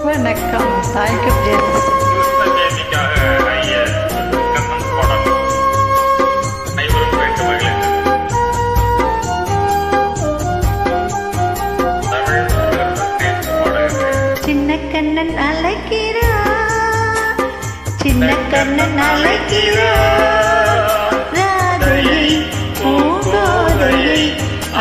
வணக்கம். தாய்க்கு கிருஷ்ணஜெயந்திக்காக ஐயர் கண்ணன் பாடல் அனைவரும் கேட்டு மகிழ்ச்சி. தமிழ் பாடல்கள் சின்ன கண்ணன் அழைக்கிறா, சின்ன கண்ணன் அழைக்கிறா, ராதையை பூங்கோதையை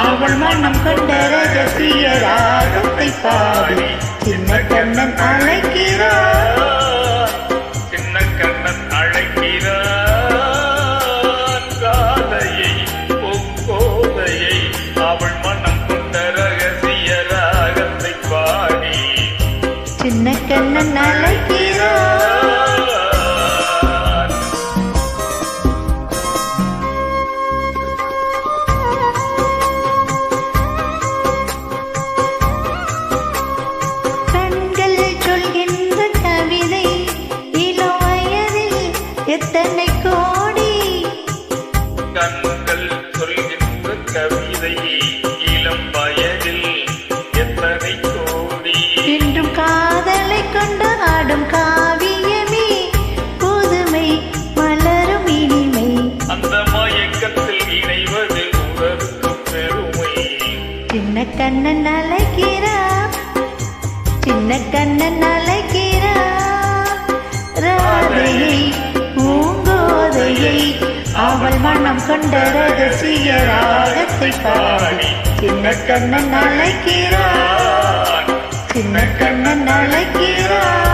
அவள் மனம் கொண்ட ரகசிய ராகத்தை பாடி சின்ன கண்ணன் அழைக்கிறார், சின்ன கண்ணன் அழைக்கிறார், காதையை பூங்கோதையை அவள் மனம் கொண்ட ரகசிய ராகத்தை பாடி சின்ன கண்ணன் அழைக்கிறார். எத்தனை கோடி கண்கள் சொல்கின்ற கவிதை, இளம் வயதில் எத்தனை கோடி இன்றும் காதலை கொண்டு ஆடும் காவியமே புதுமை மலரும் இனிமை, அந்த மயக்கத்தில் இணைவது உறவுக்கு பெருமை. சின்ன கண்ணன் அழைக்கிறா, சின்ன கண்ணன் அழைக்கிறா, ராதையை பூங்கோதையை அவள் மனம் கொண்ட ரகசிய ராகத்தை பாடி சின்ன கண்ணன் அழைக்கிறார், சின்ன கண்ணன் அழைக்கிறார்.